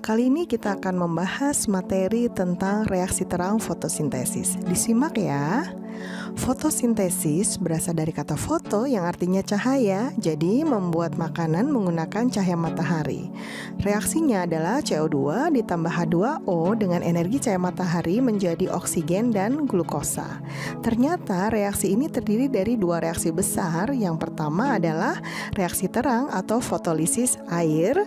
Kali ini kita akan membahas materi tentang reaksi terang fotosintesis. Disimak ya. Fotosintesis berasal dari kata foto yang artinya cahaya, jadi membuat makanan menggunakan cahaya matahari. Reaksinya adalah CO2 ditambah H2O dengan energi cahaya matahari menjadi oksigen dan glukosa. Ternyata reaksi ini terdiri dari dua reaksi besar. Yang pertama adalah reaksi terang atau fotolisis air,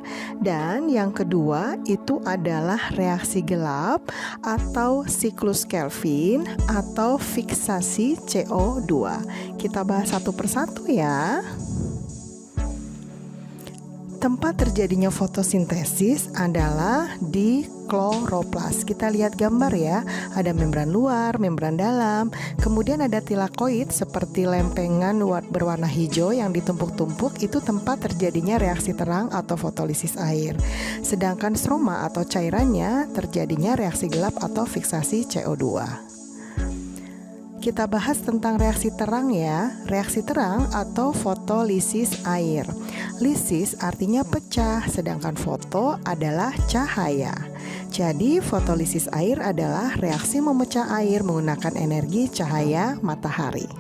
dan yang kedua itu adalah reaksi gelap atau siklus Kelvin atau fiksasi CO2. Kita bahas satu persatu ya. Tempat terjadinya fotosintesis adalah di kloroplas. Kita lihat gambar ya, ada membran luar, membran dalam, kemudian ada tilakoid seperti lempengan berwarna hijau yang ditumpuk-tumpuk, itu tempat terjadinya reaksi terang atau fotolisis air. Sedangkan stroma atau cairannya terjadinya reaksi gelap atau fiksasi CO2. Kita bahas tentang reaksi terang ya. Reaksi terang atau fotolisis air. Lisis artinya pecah, sedangkan foto adalah cahaya. Jadi fotolisis air adalah reaksi memecah air menggunakan energi cahaya matahari.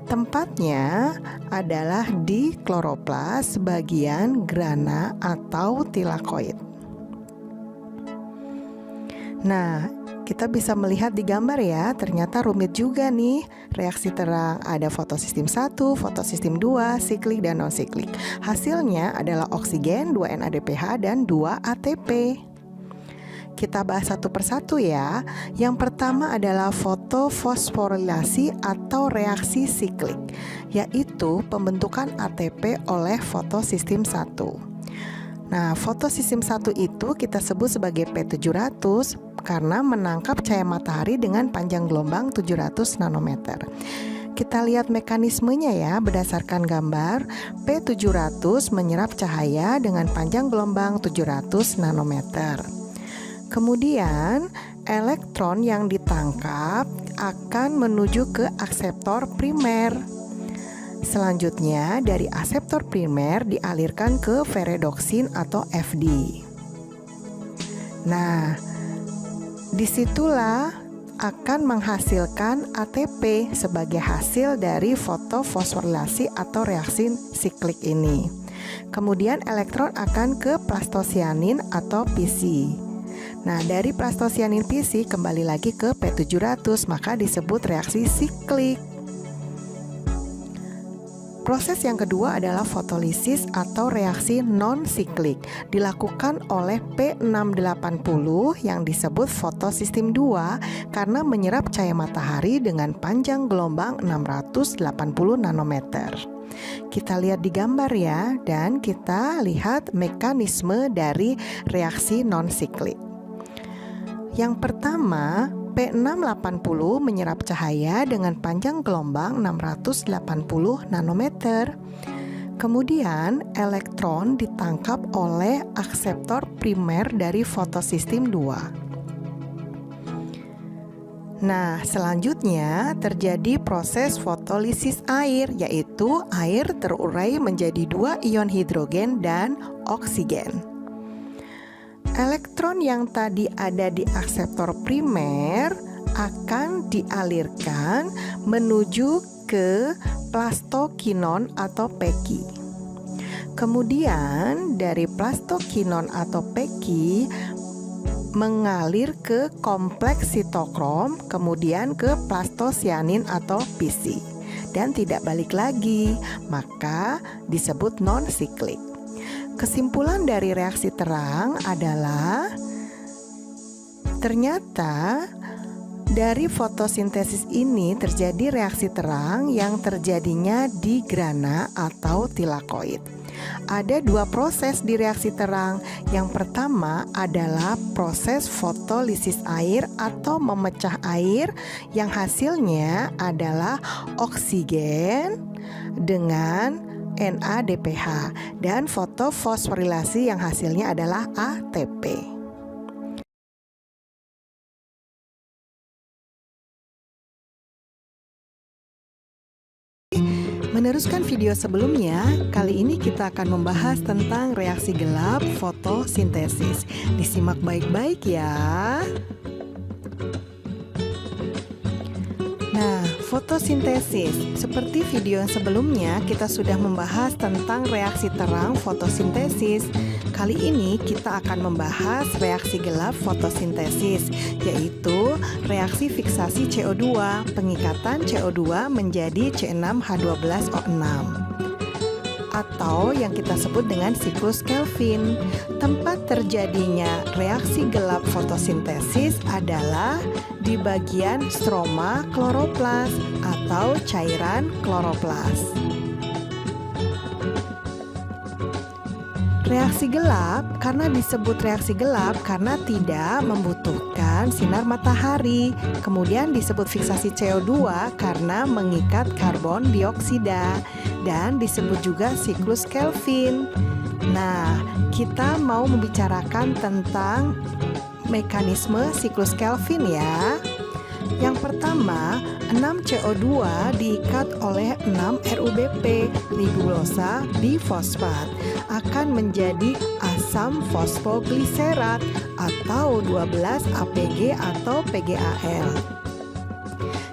Tempatnya adalah di kloroplas bagian grana atau tilakoid. Nah, kita bisa melihat di gambar ya, ternyata rumit juga nih reaksi terang. Ada fotosistem 1, fotosistem 2, siklik dan non-siklik. Hasilnya adalah oksigen, 2 NADPH dan 2 ATP. Kita bahas satu persatu ya. Yang pertama adalah fotofosforilasi atau reaksi siklik, yaitu pembentukan ATP oleh fotosistem 1. Nah, fotosistem 1 itu kita sebut sebagai P700 karena menangkap cahaya matahari dengan panjang gelombang 700 nanometer. Kita lihat mekanismenya ya, berdasarkan gambar. P700 menyerap cahaya dengan panjang gelombang 700 nanometer. Kemudian, elektron yang ditangkap akan menuju ke akseptor primer. Selanjutnya, dari akseptor primer dialirkan ke ferredoksin atau FD. Nah, disitulah akan menghasilkan ATP sebagai hasil dari fotofosforilasi atau reaksi siklik ini. Kemudian elektron akan ke plastosianin atau PC. Nah, dari plastosianin PC kembali lagi ke P700, maka disebut reaksi siklik. Proses yang kedua adalah fotolisis atau reaksi non-siklik, dilakukan oleh P680 yang disebut fotosistem 2 karena menyerap cahaya matahari dengan panjang gelombang 680 nanometer. Kita lihat di gambar ya, dan kita lihat mekanisme dari reaksi non-siklik. Yang pertama, P680 menyerap cahaya dengan panjang gelombang 680 nanometer. Kemudian, elektron ditangkap oleh akseptor primer dari fotosistem 2. Nah, selanjutnya terjadi proses fotolisis air, yaitu air terurai menjadi 2 ion hidrogen dan oksigen. Elektron yang tadi ada di akseptor primer akan dialirkan menuju ke plastokinon atau Peki. Kemudian dari plastokinon atau Peki mengalir ke kompleks sitokrom, kemudian ke plastosianin atau PC, dan tidak balik lagi, maka disebut non-siklik. Kesimpulan dari reaksi terang adalah ternyata dari fotosintesis ini terjadi reaksi terang yang terjadinya di grana atau tilakoid. Ada dua proses di reaksi terang. Yang pertama adalah proses fotolisis air atau memecah air yang hasilnya adalah oksigen dengan NADPH, dan fotofosforilasi yang hasilnya adalah ATP. Meneruskan video sebelumnya, kali ini kita akan membahas tentang reaksi gelap fotosintesis. Disimak baik-baik ya. Nah, fotosintesis. Seperti video yang sebelumnya, kita sudah membahas tentang reaksi terang fotosintesis. Kali ini kita akan membahas reaksi gelap fotosintesis, yaitu reaksi fiksasi CO2, pengikatan CO2 menjadi C6H12O6. Atau yang kita sebut dengan siklus Kelvin. Tempat terjadinya reaksi gelap fotosintesis adalah di bagian stroma kloroplas atau cairan kloroplas. Reaksi gelap karena disebut reaksi gelap karena tidak membutuhkan sinar matahari. Kemudian disebut fiksasi CO2 karena mengikat karbon dioksida. Dan disebut juga siklus Kelvin. Nah, kita mau membicarakan tentang mekanisme siklus Kelvin ya. Yang pertama, 6 CO2 diikat oleh 6 RuBP, ribulosa bifosfat, akan menjadi asam fosfogliserat atau 12 APG atau PgAl.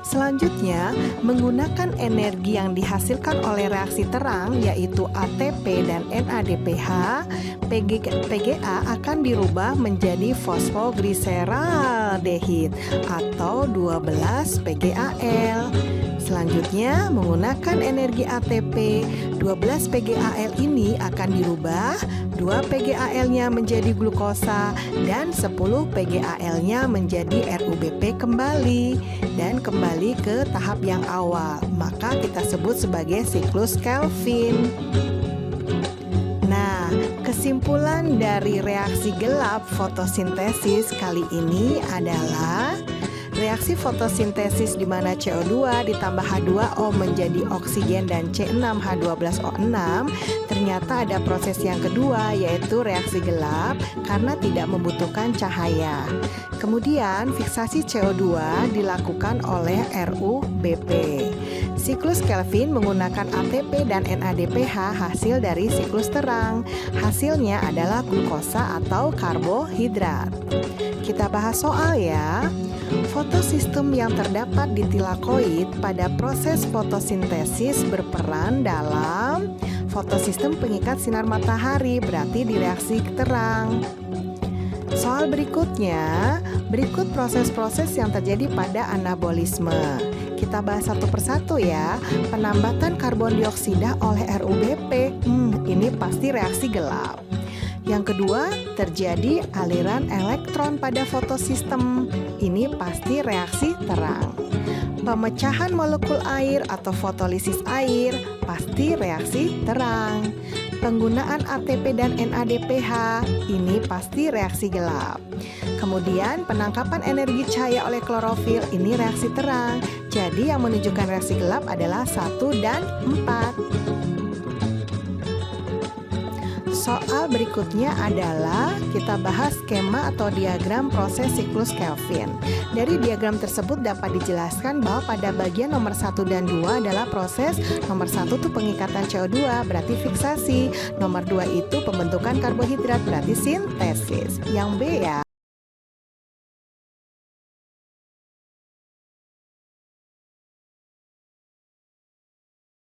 Selanjutnya, menggunakan energi yang dihasilkan oleh reaksi terang yaitu ATP dan NADPH, PGA akan dirubah menjadi fosfogliseraldehid atau 12 PgAl. Selanjutnya, menggunakan energi ATP, 12 PgAl ini akan dirubah, 2 PgAl-nya menjadi glukosa dan 10 PgAl-nya menjadi RuBP kembali dan kembali ke tahap yang awal. Maka kita sebut sebagai siklus Kelvin. Nah, kesimpulan dari reaksi gelap fotosintesis kali ini adalah reaksi fotosintesis di mana CO2 ditambah H2O menjadi oksigen dan C6H12O6, ternyata ada proses yang kedua yaitu reaksi gelap karena tidak membutuhkan cahaya. Kemudian fiksasi CO2 dilakukan oleh RuBP. Siklus Kelvin menggunakan ATP dan NADPH hasil dari siklus terang. Hasilnya adalah glukosa atau karbohidrat. Kita bahas soal ya. Fotosistem yang terdapat di tilakoid pada proses fotosintesis berperan dalam fotosistem pengikat sinar matahari, berarti di reaksi terang. Soal berikutnya, berikut proses-proses yang terjadi pada anabolisme. Kita bahas satu persatu ya. Penambatan karbon dioksida oleh RuBP, ini pasti reaksi gelap. Yang kedua, terjadi aliran elektron pada fotosistem. Ini pasti reaksi terang. Pemecahan molekul air atau fotolisis air, pasti reaksi terang. Penggunaan ATP dan NADPH, ini pasti reaksi gelap. Kemudian penangkapan energi cahaya oleh klorofil, ini reaksi terang. Jadi yang menunjukkan reaksi gelap adalah 1 dan 4. Soal berikutnya adalah kita bahas skema atau diagram proses siklus Kelvin. Dari diagram tersebut dapat dijelaskan bahwa pada bagian nomor 1 dan 2 adalah proses. Nomor 1 itu pengikatan CO2, berarti fiksasi. Nomor 2 itu pembentukan karbohidrat, berarti sintesis. Yang B ya.